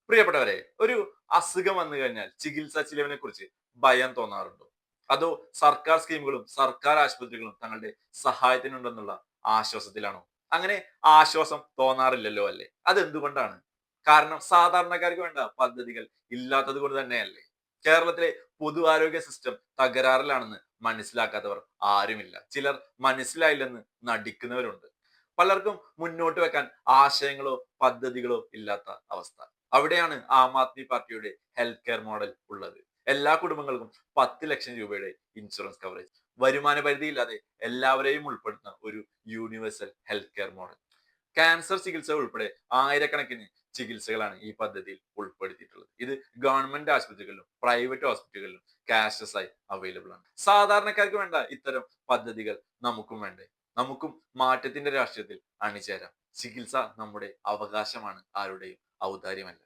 പ്രിയപ്പെട്ടവരെ, ഒരു അസുഖം വന്നു കഴിഞ്ഞാൽ ചികിത്സാ ചിലവിനെ കുറിച്ച് ഭയം തോന്നാറുണ്ടോ? അതോ സർക്കാർ സ്കീമുകളും സർക്കാർ ആശുപത്രികളും തങ്ങളുടെ സഹായത്തിനുണ്ടെന്നുള്ള ആശ്വാസത്തിലാണോ? അങ്ങനെ ആശ്വാസം തോന്നാറില്ലല്ലോ അല്ലേ? അതെന്തുകൊണ്ടാണ്? കാരണം സാധാരണക്കാർക്ക് വേണ്ട പദ്ധതികൾ ഇല്ലാത്തത് കൊണ്ട് തന്നെയല്ലേ? കേരളത്തിലെ പൊതു ആരോഗ്യ സിസ്റ്റം തകരാറിലാണെന്ന് മനസ്സിലാക്കാത്തവർ ആരുമില്ല. ചിലർ മനസ്സിലായില്ലെന്ന് നടിക്കുന്നവരുണ്ട്. പലർക്കും മുന്നോട്ട് വെക്കാൻ ആശയങ്ങളോ പദ്ധതികളോ ഇല്ലാത്ത അവസ്ഥ. അവിടെയാണ് ആം ആദ്മി പാർട്ടിയുടെ ഹെൽത്ത് കെയർ മോഡൽ ഉള്ളത്. എല്ലാ കുടുംബങ്ങൾക്കും 10 ലക്ഷം രൂപയുടെ ഇൻഷുറൻസ് കവറേജ്, വരുമാന പരിധിയില്ലാതെ എല്ലാവരെയും ഉൾപ്പെടുത്തുന്ന ഒരു universal health care model. Cancer ചികിത്സ ഉൾപ്പെടെ ആയിരക്കണക്കിന് ചികിത്സകളാണ് ഈ പദ്ധതിയിൽ ഉൾപ്പെടുത്തിയിട്ടുള്ളത്. ഇത് ഗവൺമെന്റ് ആശുപത്രികളിലും പ്രൈവറ്റ് ഹോസ്പിറ്റലുകളിലും ക്യാഷ്ലെസ് ആയി അവൈലബിൾ ആണ്. സാധാരണക്കാർക്ക് വേണ്ട ഇത്തരം പദ്ധതികൾ നമുക്കും വേണ്ടേ? നമുക്കും മാറ്റത്തിന്റെ രാഷ്ട്രീയത്തിൽ അണിചേരാം. ചികിത്സ നമ്മുടെ അവകാശമാണ്, ആരുടെയും ഔദാര്യമല്ല.